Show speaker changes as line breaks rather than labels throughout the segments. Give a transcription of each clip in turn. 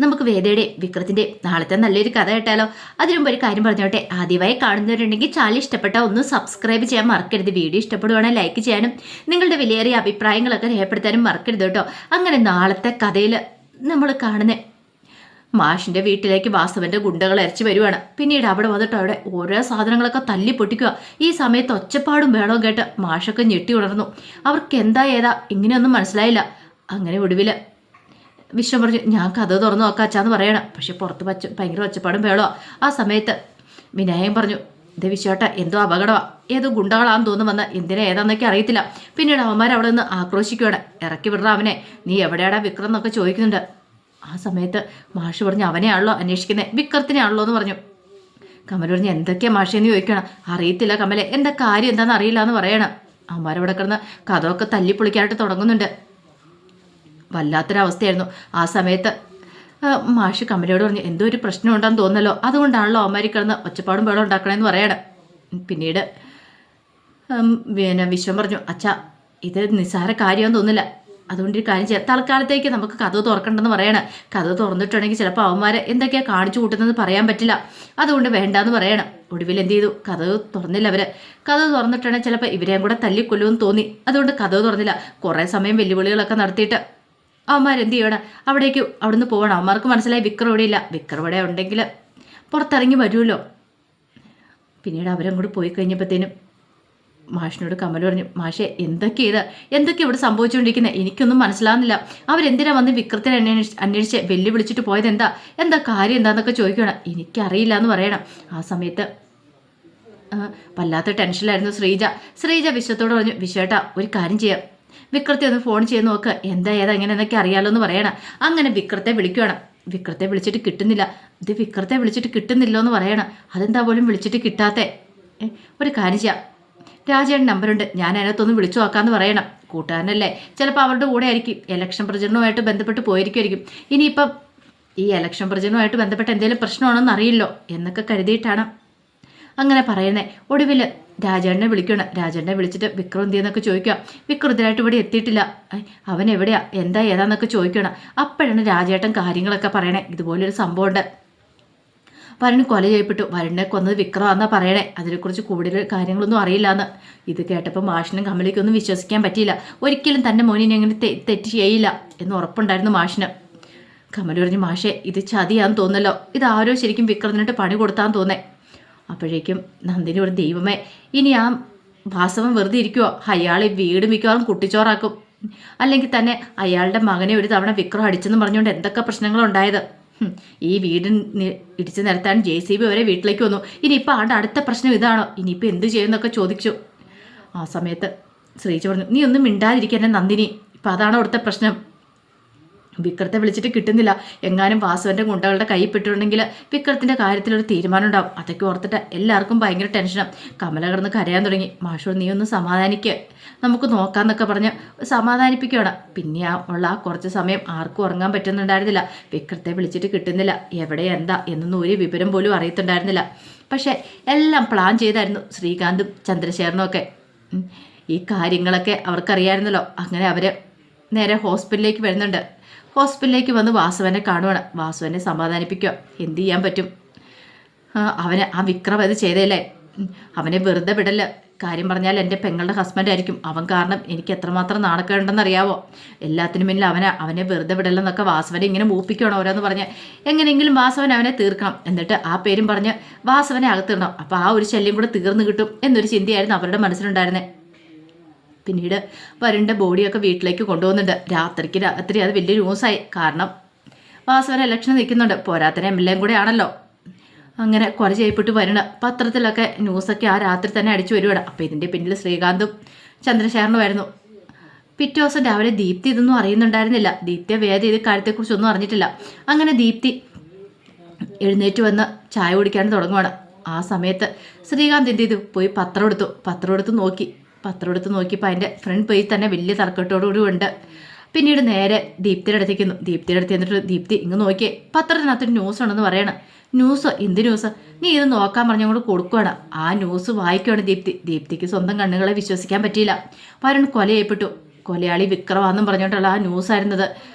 നമുക്ക് വേദയുടെ വിക്രത്തിൻ്റെ നാളത്തെ നല്ലൊരു കഥ കേട്ടാലോ? അതിനു മുമ്പ് ഒരു കാര്യം പറഞ്ഞോട്ടെ, ആദ്യമായി കാണുന്നവരുണ്ടെങ്കിൽ ചാനൽ ഇഷ്ടപ്പെട്ട ഒന്ന് സബ്സ്ക്രൈബ് ചെയ്യാൻ മറക്കരുത്. വീഡിയോ ഇഷ്ടപ്പെടുവാണെങ്കിൽ ലൈക്ക് ചെയ്യാനും നിങ്ങളുടെ വിലയേറിയ അഭിപ്രായങ്ങളൊക്കെ രേഖപ്പെടുത്താനും മറക്കരുത് കേട്ടോ. അങ്ങനെ നാളത്തെ കഥയിൽ നമ്മൾ കാണുന്ന മാഷിൻ്റെ വീട്ടിലേക്ക് വാസവൻ്റെ ഗുണ്ടകൾ ഇരച്ചു വരുവാണ്. പിന്നീട് അവിടെ വന്നിട്ട് അവിടെ ഓരോ സാധനങ്ങളൊക്കെ തല്ലി പൊട്ടിക്കുക. ഈ സമയത്ത് ഒച്ചപ്പാടും ബഹളവും കേട്ട് മാഷൊക്കെ ഞെട്ടി ഉണർന്നു. അവർക്ക് എന്താ ഏതാ ഇങ്ങനെയൊന്നും മനസ്സിലായില്ല. അങ്ങനെ ഒടുവിൽ വിശ്വം പറഞ്ഞു, ഞാൻ കഥ തുറന്നു നോക്കാം അച്ഛാന്ന് പറയണം. പക്ഷെ പുറത്ത് ഭയങ്കര ഒച്ചപ്പാടും വേളോ. ആ സമയത്ത് വിനായകൻ പറഞ്ഞു, ഇത് വിശ്വട്ട എന്തോ അപകടമാണ്, ഏതോ ഗുണ്ടകളാന്ന് തോന്നുന്നു വന്ന്, എന്തിനാ ഏതാന്നൊക്കെ അറിയത്തില്ല. പിന്നീട് അവന്മാർ അവിടെ നിന്ന് ആക്രോശിക്കുകയാണ്, ഇറക്കി വിടറ അവനെ, നീ എവിടെയാടാ വിക്രം എന്നൊക്കെ ചോദിക്കുന്നുണ്ട്. ആ സമയത്ത് മാഷ് പറഞ്ഞു, അവനെ ആണല്ലോ അന്വേഷിക്കുന്നത്, വിക്രത്തിനെ ആണല്ലോ എന്ന് പറഞ്ഞു. കമൽ പറഞ്ഞു, എന്തൊക്കെയാ മാഷെന്ന് ചോദിക്കണം. അറിയത്തില്ല കമലെ, എന്താ കാര്യം എന്താണെന്ന് അറിയില്ല എന്ന് പറയണം. അവന്മാരവിടെ കിടന്ന് കഥമൊക്കെ തല്ലിപ്പൊളിക്കാനായിട്ട് തുടങ്ങുന്നുണ്ട്. വല്ലാത്തൊരവസ്ഥയായിരുന്നു. ആ സമയത്ത് മാഷ് കമലയോട് പറഞ്ഞു, എന്തോ ഒരു പ്രശ്നം ഉണ്ടെന്ന് തോന്നല്ലോ, അതുകൊണ്ടാണല്ലോ അവന്മാരി കിടന്ന് ഒച്ചപ്പാടും ബഹളം ഉണ്ടാക്കണമെന്ന് പറയണം. പിന്നീട് പിന്നെ വിശ്വം പറഞ്ഞു, അച്ഛാ ഇത് നിസ്സാര കാര്യമെന്ന് തോന്നില്ല, അതുകൊണ്ടൊരു കാര്യം ചെയ്യാം, തൽക്കാലത്തേക്ക് നമുക്ക് കഥ തുറക്കണ്ടെന്ന് പറയണം. കഥ തുറന്നിട്ടുണ്ടെങ്കിൽ ചിലപ്പോൾ അവന്മാരെ എന്തൊക്കെയാണ് കാണിച്ചു കൂട്ടുന്നത് പറയാൻ പറ്റില്ല, അതുകൊണ്ട് വേണ്ടാന്ന് പറയണം. ഒടുവിൽ എന്ത് ചെയ്തു, കഥ തുറന്നില്ല. കഥ തുറന്നിട്ടുണ്ടെങ്കിൽ ചിലപ്പോൾ ഇവരെയും കൂടെ തല്ലിക്കൊല്ലുമെന്ന് തോന്നി, അതുകൊണ്ട് കഥ തുറന്നില്ല. കുറേ സമയം വെല്ലുവിളികളൊക്കെ നടത്തിയിട്ട് അവന്മാരെന്ത് ചെയ്യണം, അവിടുന്ന് പോകണം. അവന്മാർക്ക് മനസ്സിലായി വിക്രം ഇവിടെ ഇല്ല, വിക്രം ഇവിടെ ഉണ്ടെങ്കിൽ പുറത്തിറങ്ങി വരുമല്ലോ. പിന്നീട് അവരങ്ങോട്ട് പോയി കഴിഞ്ഞപ്പോഴത്തേനും മാഷിനോട് കമൽ പറഞ്ഞു, മാഷെ എന്തൊക്കെ ഇവിടെ സംഭവിച്ചുകൊണ്ടിരിക്കുന്നത്, എനിക്കൊന്നും മനസ്സിലാവുന്നില്ല. അവരെന്തിനാ വന്ന് വിക്രത്തിനെ അന്വേഷിച്ച് വെല്ലുവിളിച്ചിട്ട് പോയത്, എന്താ കാര്യം എന്താന്നൊക്കെ ചോദിക്കണം. എനിക്കറിയില്ല എന്ന് പറയണം. ആ സമയത്ത് വല്ലാത്ത ടെൻഷനിലായിരുന്നു ശ്രീജ വിശ്വത്തോട് പറഞ്ഞു, വിശ്വേട്ടാ ഒരു കാര്യം ചെയ്യാം, വിക്രത്തെ ഒന്ന് ഫോൺ ചെയ്ത് നോക്ക്, എന്താ എങ്ങനെ എന്നൊക്കെ അറിയാലോ എന്ന് പറയണം. അങ്ങനെ വിക്രത്തെ വിളിക്കണം. വിക്രത്തെ വിളിച്ചിട്ട് കിട്ടുന്നില്ല. ഇത് വിക്രത്തെ വിളിച്ചിട്ട് കിട്ടുന്നില്ലോ എന്ന് പറയണം. അതെന്താ പോലും വിളിച്ചിട്ട് കിട്ടാത്തേ? ഒരു കാര്യം ചെയ്യാം, രാജയുടെ നമ്പറുണ്ട്, ഞാൻ അതിനകത്തൊന്ന് വിളിച്ചു നോക്കാമെന്ന് പറയണം. കൂട്ടുകാരനല്ലേ, ചിലപ്പോൾ അവരുടെ കൂടെ ആയിരിക്കും, ഇലക്ഷൻ പ്രചരണവുമായിട്ട് ബന്ധപ്പെട്ട് പോയിരിക്കുമായിരിക്കും. ഇനിയിപ്പം ഈ ഇലക്ഷൻ പ്രചരണവുമായിട്ട് ബന്ധപ്പെട്ട് എന്തെങ്കിലും പ്രശ്നമാണോന്ന് അറിയില്ലോ എന്നൊക്കെ കരുതിയിട്ടാണ് അങ്ങനെ പറയുന്നത്. ഒടുവിൽ രാജേട്ടനെ വിളിക്കണം. രാജേട്ടനെ വിളിച്ചിട്ട് വിക്രം എന്തിയെന്നൊക്കെ ചോദിക്കുക. വിക്രം ഇതിനായിട്ട് ഇവിടെ എത്തിയിട്ടില്ല, അവൻ എവിടെയാ എന്താ ഏതാന്നൊക്കെ ചോദിക്കണം. അപ്പോഴാണ് രാജേട്ടൻ കാര്യങ്ങളൊക്കെ പറയണേ, ഇതുപോലൊരു സംഭവമുണ്ട്, വരുൺ കൊല ചെയ്യപ്പെട്ടു, വരുണിനെ കൊന്നത് വിക്രമാണെന്നാ പറയണേ, അതിനെക്കുറിച്ച് കൂടുതൽ കാര്യങ്ങളൊന്നും അറിയില്ല എന്ന്. ഇത് കേട്ടപ്പോൾ മാഷിനും കമലയ്ക്കൊന്നും വിശ്വസിക്കാൻ പറ്റിയില്ല. ഒരിക്കലും തൻ്റെ മോനിനെ അങ്ങനെ തെറ്റ് ചെയ്യില്ല എന്ന് ഉറപ്പുണ്ടായിരുന്നു മാഷിന്. കമൽ പറഞ്ഞു, മാഷെ ഇത് ചതിയാന്ന് തോന്നല്ലോ, ഇതാരോ ശരിക്കും വിക്രത്തിനിട്ട് പണി കൊടുത്താന്ന് തോന്നേ. അപ്പോഴേക്കും നന്ദിനി ഒരു ദൈവമേ, ഇനി ആ വാസവൻ വെറുതെ ഇരിക്കുമോ, അയാൾ വീട് മിക്കവാറും കുട്ടിച്ചോറാക്കും, അല്ലെങ്കിൽ തന്നെ അയാളുടെ മകനെ ഒരു തവണ വിക്രം അടിച്ചെന്ന് പറഞ്ഞുകൊണ്ട് എന്തൊക്കെ പ്രശ്നങ്ങളുണ്ടായത്. ഈ വീട് ഇടിച്ചു നിരത്താൻ JCB വരെ വീട്ടിലേക്ക് വന്നു, ഇനിയിപ്പോൾ ആളുടെ അടുത്ത പ്രശ്നം ഇതാണോ, ഇനിയിപ്പോൾ എന്ത് ചെയ്യുമെന്നൊക്കെ ചോദിച്ചു. ആ സമയത്ത് ശ്രീജ പറഞ്ഞു, നീ ഒന്നും മിണ്ടാതിരിക്കാൻ നന്ദിനി, ഇപ്പം അതാണോ അവിടുത്തെ പ്രശ്നം, വിക്രത്തെ വിളിച്ചിട്ട് കിട്ടുന്നില്ല, എങ്ങാനും വാസുവിൻ്റെ ഗുണ്ടകളുടെ കൈ പെട്ടിട്ടുണ്ടെങ്കിൽ വിക്രത്തിൻ്റെ കാര്യത്തിലൊരു തീരുമാനം ഉണ്ടാവും. അതൊക്കെ ഓർത്തിട്ട് എല്ലാവർക്കും ഭയങ്കര ടെൻഷനാണ്. കമല കിടന്ന് കരയാൻ തുടങ്ങി. മാഷോട് നീ ഒന്ന് സമാധാനിക്കുക, നമുക്ക് നോക്കാമെന്നൊക്കെ പറഞ്ഞ് സമാധാനിപ്പിക്കുകയാണ്. പിന്നെ ഉള്ള ആ കുറച്ച് സമയം ആർക്കും ഉറങ്ങാൻ പറ്റുന്നുണ്ടായിരുന്നില്ല. വിക്രത്തെ വിളിച്ചിട്ട് കിട്ടുന്നില്ല, എവിടെ എന്താ എന്നൊന്നും ഒരു വിവരം പോലും അറിയത്തുണ്ടായിരുന്നില്ല. പക്ഷേ എല്ലാം പ്ലാൻ ചെയ്തായിരുന്നു ശ്രീകാന്തും ചന്ദ്രശേഖരനും ഒക്കെ. ഈ കാര്യങ്ങളൊക്കെ അവർക്കറിയായിരുന്നല്ലോ. അങ്ങനെ അവർ നേരെ ഹോസ്പിറ്റലിലേക്ക് വരുന്നുണ്ട്. ഹോസ്പിറ്റലിലേക്ക് വന്ന് വാസവനെ കാണുവാണ്. വാസവനെ സമാധാനിപ്പിക്കുക. എന്ത് ചെയ്യാൻ പറ്റും, അവന് ആ വിക്രം അത് ചെയ്തല്ലേ, അവനെ വെറുതെ വിടല്ല. കാര്യം പറഞ്ഞാൽ എൻ്റെ പെങ്ങളുടെ ഹസ്ബൻഡായിരിക്കും, അവൻ കാരണം എനിക്ക് എത്രമാത്രം നാണക്കേണ്ടെന്ന് അറിയാവോ, എല്ലാത്തിനും മുന്നിൽ അവനെ വെറുതെ വിടല്ലെന്നൊക്കെ വാസവനെ ഇങ്ങനെ മൂപ്പിക്കണം ഓരോന്ന് പറഞ്ഞ്. എങ്ങനെയെങ്കിലും വാസവൻ അവനെ തീർക്കണം, എന്നിട്ട് ആ പേരും പറഞ്ഞ് വാസവനെ അകത്തിടണം. അപ്പോൾ ആ ഒരു ശല്യം കൂടെ തീർന്നു കിട്ടും എന്നൊരു ചിന്തയായിരുന്നു അവരുടെ മനസ്സിലുണ്ടായിരുന്നത്. പിന്നീട് വരുണിൻ്റെ ബോഡിയൊക്കെ വീട്ടിലേക്ക് കൊണ്ടുപോകുന്നുണ്ട്. രാത്രി അത് വലിയ ന്യൂസായി. കാരണം വാസവൻ ഇലക്ഷൻ നിൽക്കുന്നുണ്ട്, പോരാത്തന്നെ MLA കൂടെ ആണല്ലോ. അങ്ങനെ കൊല ചെയ്യപ്പെട്ട് വരുന്ന പത്രത്തിലൊക്കെ ന്യൂസൊക്കെ ആ രാത്രി തന്നെ അടിച്ചു വരുവാണ്. അപ്പോൾ ഇതിൻ്റെ പിന്നിൽ ശ്രീകാന്തും ചന്ദ്രശേഖരനുമായിരുന്നു. പിറ്റേ ദിവസം രാവിലെ ദീപ്തി ഇതൊന്നും അറിയുന്നുണ്ടായിരുന്നില്ല. ദീപ്തിയെ വേദ ഇത് കാര്യത്തെക്കുറിച്ചൊന്നും അറിഞ്ഞിട്ടില്ല. അങ്ങനെ ദീപ്തി എഴുന്നേറ്റ് വന്ന് ചായ കുടിക്കാൻ തുടങ്ങുവാണ്. ആ സമയത്ത് ശ്രീകാന്ത് എന്ത് ചെയ്തു, പോയി പത്രം എടുത്ത് നോക്കിയപ്പോൾ അതിൻ്റെ ഫ്രണ്ട് പേജ് തന്നെ വലിയ തർക്കത്തോടുകൂടി ഉണ്ട്. പിന്നീട് നേരെ ദീപ്തിയുടെ അടുത്ത് എന്നിട്ട് ദീപ്തി ഇങ്ങ് നോക്കിയേ, പത്രത്തിനകത്തൊരു ന്യൂസ് ഉണ്ടെന്ന് പറയണം. ന്യൂസോ, എന്ത് ന്യൂസ്, നീ ഇത് നോക്കാൻ പറഞ്ഞുകൊണ്ട് കൊടുക്കുകയാണ്. ആ ന്യൂസ് വായിക്കുകയാണ് ദീപ്തിക്ക് സ്വന്തം കണ്ണുകളെ വിശ്വസിക്കാൻ പറ്റിയില്ല. വരുൺ കൊല ചെയ്യപ്പെട്ടു, കൊലയാളി വിക്രമാണെന്നും പറഞ്ഞുകൊണ്ടുള്ള ആ ന്യൂസായിരുന്നത്.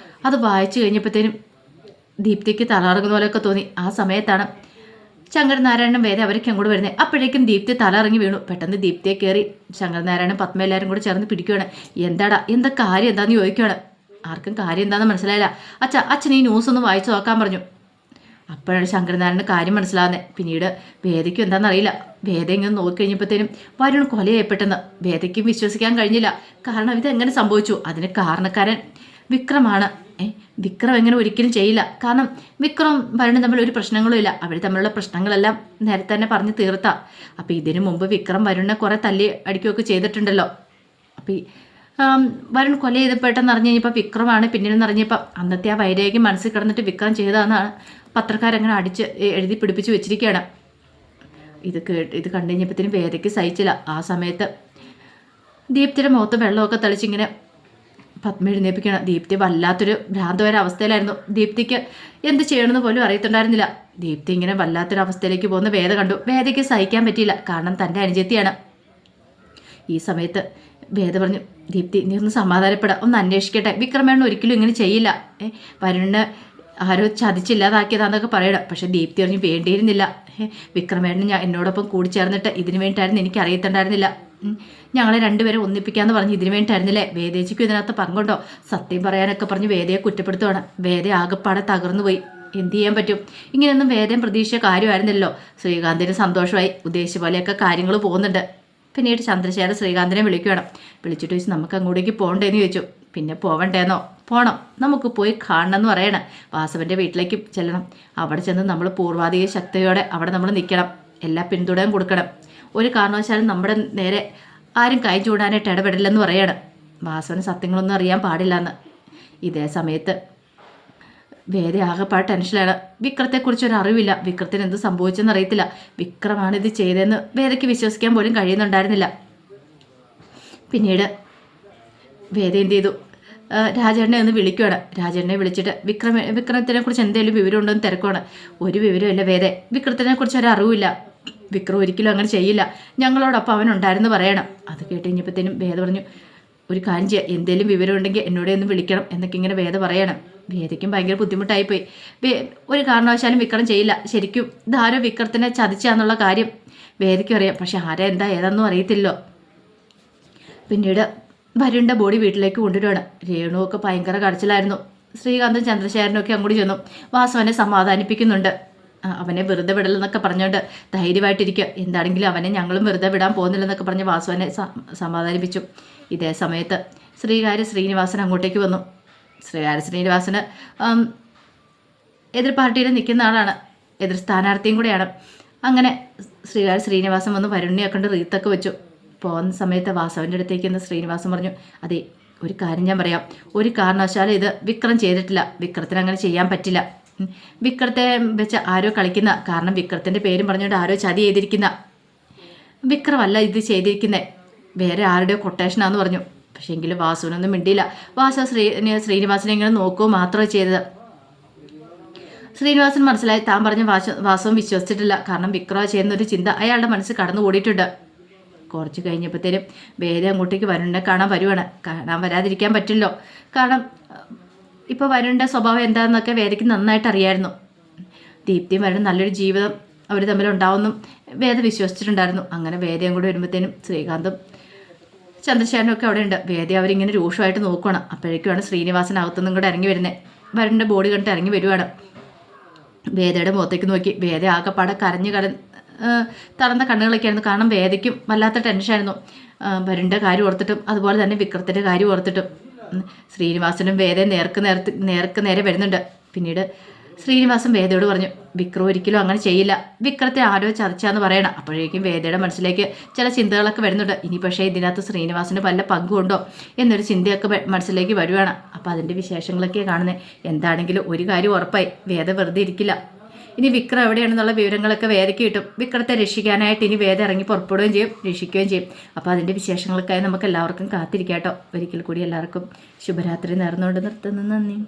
അത് വായിച്ചു കഴിഞ്ഞപ്പോഴത്തേനും ദീപ്തിക്ക് തലകറങ്ങുന്ന പോലെയൊക്കെ തോന്നി. ആ സമയത്താണ് ശങ്കരനാരായണനും വേദ അവരൊക്കെ അങ്ങോട്ട് വരുന്നത്. അപ്പോഴേക്കും ദീപ്തി തലയിറങ്ങി വീണു. പെട്ടെന്ന് ദീപ്തിയെ കയറി ശങ്കരനാരായണൻ പത്മ എല്ലാവരും കൂടെ ചേർന്ന് പിടിക്കുകയാണ്. എന്താ കാര്യം എന്താന്ന് ചോദിക്കുകയാണ്. ആർക്കും കാര്യം എന്താണെന്ന് മനസ്സിലായില്ല. അച്ഛൻ ഈ ന്യൂസ് ഒന്ന് വായിച്ചു നോക്കാൻ പറഞ്ഞു. അപ്പോഴാണ് ശങ്കരനാരായണന് കാര്യം മനസ്സിലാകുന്നത്. പിന്നീട് വേദയ്ക്കും എന്താണെന്നറിയില്ല. വേദ ഇങ്ങനെ നോക്കിക്കഴിഞ്ഞപ്പോഴത്തേനും വരുൺ കൊലയായിപ്പെട്ടെന്ന് വേദയ്ക്കും വിശ്വസിക്കാൻ കഴിഞ്ഞില്ല. കാരണം ഇതെങ്ങനെ സംഭവിച്ചു? അതിന് കാരണക്കാരൻ വിക്രമാണ്. വിക്രം എങ്ങനെ ഒരിക്കലും ചെയ്യില്ല. കാരണം വിക്രം വരുണും തമ്മിൽ ഒരു പ്രശ്നങ്ങളും ഇല്ല. അവർ തമ്മിലുള്ള പ്രശ്നങ്ങളെല്ലാം നേരത്തെ തന്നെ പറഞ്ഞ് തീർത്താ. അപ്പം ഇതിനു മുമ്പ് വിക്രം വരുണിനെ കുറെ തല്ലി അടിക്കുകയൊക്കെ ചെയ്തിട്ടുണ്ടല്ലോ. അപ്പം വരുൺ കൊല ചെയ്തപ്പെട്ടെന്ന് അറിഞ്ഞു കഴിഞ്ഞപ്പോൾ വിക്രമാണ് പിന്നീടെന്ന് അറിഞ്ഞപ്പോൾ അന്നത്തെ ആ വൈരാഗ്യം മനസ്സിൽ കിടന്നിട്ട് വിക്രം ചെയ്തതെന്നാണ് പത്രക്കാരങ്ങനെ അടിച്ച് എഴുതി പിടിപ്പിച്ച് വെച്ചിരിക്കുകയാണ്. ഇത് കണ്ടു കഴിഞ്ഞപ്പോഴത്തേനും വേദയ്ക്ക് സഹിച്ചില്ല. ആ സമയത്ത് ദീപ്തിയുടെ മുഖത്ത് വെള്ളമൊക്കെ തളിച്ചിങ്ങനെ പത്മ എഴുന്നേപ്പിക്കണം. ദീപ്തി വല്ലാത്തൊരു ഭ്രാന്തമായ അവസ്ഥയിലായിരുന്നു. ദീപ്തിക്ക് എന്ത് ചെയ്യണമെന്ന് പോലും അറിയത്തുണ്ടായിരുന്നില്ല. ദീപ്തി ഇങ്ങനെ വല്ലാത്തൊരു അവസ്ഥയിലേക്ക് പോകുന്ന വേദ കണ്ടു. വേദയ്ക്ക് സഹിക്കാൻ പറ്റിയില്ല. കാരണം തൻ്റെ അനുജത്തിയാണ്. ഈ സമയത്ത് വേദ പറഞ്ഞു, ദീപ്തി നീ ഒന്ന് സമാധാനപ്പെടാം, ഒന്ന് അന്വേഷിക്കട്ടെ. വിക്രമേണ്ണ ഒരിക്കലും ഇങ്ങനെ ചെയ്യില്ല. വരുണിന് ആരോ ചതിച്ചില്ലാതാക്കിയതാന്നൊക്കെ പറയണം. പക്ഷെ ദീപ്തി പറഞ്ഞു വേണ്ടിയിരുന്നില്ല. വിക്രമേണ്ണൻ എന്നോടൊപ്പം കൂടിച്ചേർന്നിട്ട് ഇതിനു വേണ്ടിയിട്ടായിരുന്നു, എനിക്ക് അറിയത്തുണ്ടായിരുന്നില്ല. ഞങ്ങളെ രണ്ടുപേരെ ഒന്നിപ്പിക്കാന്ന് പറഞ്ഞ് ഇതിനു വേണ്ടിയിട്ടായിരുന്നില്ലേ? വേദയ്ക്കും ഇതിനകത്ത് പങ്കുണ്ടോ? സത്യം പറയാനൊക്കെ പറഞ്ഞ് വേദയെ കുറ്റപ്പെടുത്തുവാണ്. വേദ ആകെപ്പാടെ തകർന്നു പോയി. എന്ത് ചെയ്യാൻ പറ്റും? ഇങ്ങനെയൊന്നും വേദം പ്രതീക്ഷിച്ച കാര്യമായിരുന്നല്ലോ. ശ്രീകാന്തിന് സന്തോഷമായി. ഉദ്ദേശിച്ച പോലെയൊക്കെ കാര്യങ്ങൾ പോകുന്നുണ്ട്. പിന്നീട് ചന്ദ്രശേഖരൻ ശ്രീകാന്തിനെ വിളിക്കണം. വിളിച്ചിട്ട് ചോദിച്ചു, നമുക്ക് അങ്ങോട്ടേക്ക് പോകണ്ടേന്ന് ചോദിച്ചു. പിന്നെ പോവണ്ടേന്നോ? പോകണം, നമുക്ക് പോയി കാണണം എന്ന് പറയണം. വാസവൻ്റെ വീട്ടിലേക്ക് ചെല്ലണം. അവിടെ ചെന്ന് നമ്മൾ പൂർവാധിക ശക്തിയോടെ അവിടെ നമ്മൾ നിൽക്കണം. എല്ലാ പിന്തുണയും കൊടുക്കണം. ഒരു കാരണവശാലും നമ്മുടെ നേരെ ആരും കൈ ചൂടാനായിട്ട് ഇടപെടില്ലെന്ന് പറയണം. വാസവന് സത്യങ്ങളൊന്നും അറിയാൻ പാടില്ലെന്ന്. ഇതേ സമയത്ത് വേദ ആകെപ്പാട് ടെൻഷനാണ്. വിക്രത്തെക്കുറിച്ചൊരു അറിവില്ല. വിക്രത്തിന് എന്ത് സംഭവിച്ചെന്ന് അറിയത്തില്ല. വിക്രമാണ് ഇത് ചെയ്തതെന്ന് വേദയ്ക്ക് വിശ്വസിക്കാൻ പോലും കഴിയുന്നുണ്ടായിരുന്നില്ല. പിന്നീട് വേദ എന്ത് ചെയ്തു? രാജേണ്ണനെ ഒന്ന് വിളിക്കുകയാണ്. രാജേണ്ണനെ വിളിച്ചിട്ട് വിക്രമത്തിനെ കുറിച്ച് എന്തെങ്കിലും വിവരം ഉണ്ടോ എന്ന് തിരക്കുവാണ്. ഒരു വിവരമില്ല വേദ. വിക്രത്തിനെ കുറിച്ച് ഒരു അറിവില്ല. വിക്രം ഒരിക്കലും അങ്ങനെ ചെയ്യില്ല. ഞങ്ങളോടൊപ്പം അവനുണ്ടായിരുന്നു പറയണം. അത് കേട്ട് കഴിഞ്ഞപ്പോഴത്തേനും വേദ പറഞ്ഞു, ഒരു കാര്യം ചെയ്യാം, എന്തെങ്കിലും വിവരം ഉണ്ടെങ്കിൽ എന്നോട് ഒന്ന് വിളിക്കണം എന്നൊക്കെ ഇങ്ങനെ വേദ പറയണം. വേദയ്ക്കും ഭയങ്കര ബുദ്ധിമുട്ടായിപ്പോയി. ഒരു കാരണവശാലും വിക്രം ചെയ്യില്ല. ശരിക്കും ഇതാരോ വിക്രത്തിനെ ചതിച്ചാന്നുള്ള കാര്യം വേദയ്ക്കും അറിയാം. പക്ഷെ ആരാ എന്താ ഏതാണെന്നും അറിയത്തില്ലോ. പിന്നീട് വരുണിൻ്റെ ബോഡി വീട്ടിലേക്ക് കൊണ്ടുവരുവാണ്. രേണുവൊക്കെ ഭയങ്കര കടച്ചിലായിരുന്നു. ശ്രീകാന്തും ചന്ദ്രശേഖരനും ഒക്കെ അങ്ങോട്ട് ചെന്നു. വാസവനെ സമാധാനിപ്പിക്കുന്നുണ്ട്. അവനെ വെറുതെ വിടലെന്നൊക്കെ പറഞ്ഞുകൊണ്ട് ധൈര്യമായിട്ടിരിക്കുക. എന്താണെങ്കിലും അവനെ ഞങ്ങളും വെറുതെ വിടാൻ പോകുന്നില്ലെന്നൊക്കെ പറഞ്ഞ് വാസവനെ സമാധാനിപ്പിച്ചു. ഇതേ സമയത്ത് ശ്രീനിവാസൻ അങ്ങോട്ടേക്ക് വന്നു. ശ്രീനിവാസന് എതിർ പാർട്ടിയിൽ നിൽക്കുന്ന ആളാണ്. എതിർ സ്ഥാനാർത്ഥിയും കൂടെയാണ്. അങ്ങനെ ശ്രീനിവാസൻ വന്ന് വരുണിനെ കണ്ട് റീത്തൊക്കെ വെച്ചു. പോകുന്ന സമയത്ത് വാസവൻ്റെ അടുത്തേക്ക് എന്ന് ശ്രീനിവാസൻ പറഞ്ഞു, അതെ ഒരു കാര്യം ഞാൻ പറയാം, ഒരു കാരണവശാലും ഇത് വിക്രം ചെയ്തിട്ടില്ല. വിക്രത്തിന് അങ്ങനെ ചെയ്യാൻ പറ്റില്ല. വിക്രത്തെ വെച്ച് ആരോ കളിക്കുന്ന, കാരണം വിക്രത്തിൻ്റെ പേരും പറഞ്ഞുകൊണ്ട് ആരോ ചതി ചെയ്തിരിക്കുന്ന, വിക്രമല്ല ഇത് ചെയ്തിരിക്കുന്നത്, വേറെ ആരുടെയോ കൊട്ടേഷനാന്ന് പറഞ്ഞു. പക്ഷേ എങ്കിലും വാസുവിനൊന്നും മിണ്ടിയില്ല. ശ്രീനിവാസനെ ഇങ്ങനെ നോക്കുക മാത്രമേ ചെയ്തത്. ശ്രീനിവാസൻ മനസ്സിലായി താൻ പറഞ്ഞ വാസവും വിശ്വസിച്ചിട്ടില്ല. കാരണം വിക്രം ചെയ്യുന്നൊരു ചിന്ത അയാളുടെ മനസ്സിൽ കടന്നു കൂടിയിട്ടുണ്ട്. കുറച്ച് കഴിഞ്ഞപ്പോഴത്തേനും വേദ അങ്ങോട്ടേക്ക് വരുണിനെ കാണാൻ വരുവാണ്. കാണാൻ വരാതിരിക്കാൻ പറ്റില്ലോ. കാരണം ഇപ്പോൾ വരുണിൻ്റെ സ്വഭാവം എന്താണെന്നൊക്കെ വേദയ്ക്ക് നന്നായിട്ട് അറിയായിരുന്നു. ദീപ്തിയും വരുണും നല്ലൊരു ജീവിതം അവർ തമ്മിലുണ്ടാവുമെന്നും വേദ വിശ്വസിച്ചിട്ടുണ്ടായിരുന്നു. അങ്ങനെ വേദയും കൂടെ വരുമ്പോഴത്തേനും ശ്രീകാന്തും ചന്ദ്രശേഖരനും ഒക്കെ അവിടെ ഉണ്ട്. വേദ അവരിങ്ങനെ രൂക്ഷമായിട്ട് നോക്കുകയാണ്. അപ്പോഴേക്കുമാണ് ശ്രീനിവാസൻ അകത്തുനിന്നും കൂടെ ഇറങ്ങി വരുന്നത്. വരുണിൻ്റെ ബോഡി കണ്ടിട്ട് ഇറങ്ങി വരുവാണ്. വേദയുടെ മുഖത്തേക്ക് നോക്കി. വേദ ആകെപ്പാടെ കരഞ്ഞു തറന്ന കണ്ണുകളൊക്കെയായിരുന്നു. കാരണം വേദയ്ക്കും വല്ലാത്ത ടെൻഷനായിരുന്നു. വരുണിൻ്റെ കാര്യം ഓർത്തിട്ടും അതുപോലെ തന്നെ വിക്രത്തിൻ്റെ കാര്യം ഓർത്തിട്ടും. ശ്രീനിവാസനും വേദ നേർക്ക് നേരെ വരുന്നുണ്ട്. പിന്നീട് ശ്രീനിവാസൻ വേദയോട് പറഞ്ഞു, വിക്രം ഒരിക്കലും അങ്ങനെ ചെയ്യില്ല, വിക്രത്തെ ആരോ ചതിച്ചാന്ന് പറയണം. അപ്പോഴേക്കും വേദയുടെ മനസ്സിലേക്ക് ചില ചിന്തകളൊക്കെ വരുന്നുണ്ട്. ഇനി പക്ഷേ ഇതിനകത്ത് ശ്രീനിവാസന് വല്ല പങ്കുണ്ടോ എന്നൊരു ചിന്തയൊക്കെ മനസ്സിലേക്ക് വരുവാണ്. അപ്പോൾ അതിൻ്റെ വിശേഷങ്ങളൊക്കെ കാണുന്നത്. എന്താണെങ്കിലും ഒരു കാര്യം ഉറപ്പായി, വേദ വെറുതെ ഇരിക്കില്ല. ഇനി വിക്രം എവിടെയാണെന്നുള്ള വിവരങ്ങളൊക്കെ വേദയ്ക്ക് കിട്ടും. വിക്രത്തെ രക്ഷിക്കാനായിട്ട് ഇനി വേദ ഇറങ്ങി പുറപ്പെടുകയും ചെയ്യും, രക്ഷിക്കുകയും ചെയ്യും. അപ്പോൾ അതിൻ്റെ വിശേഷങ്ങൾക്കായി നമുക്ക് എല്ലാവർക്കും കാത്തിരിക്കാം കേട്ടോ. ഒരിക്കൽ കൂടി എല്ലാവർക്കും ശുഭരാത്രി നേർന്നുകൊണ്ട് നിർത്തുന്നു. നന്ദി.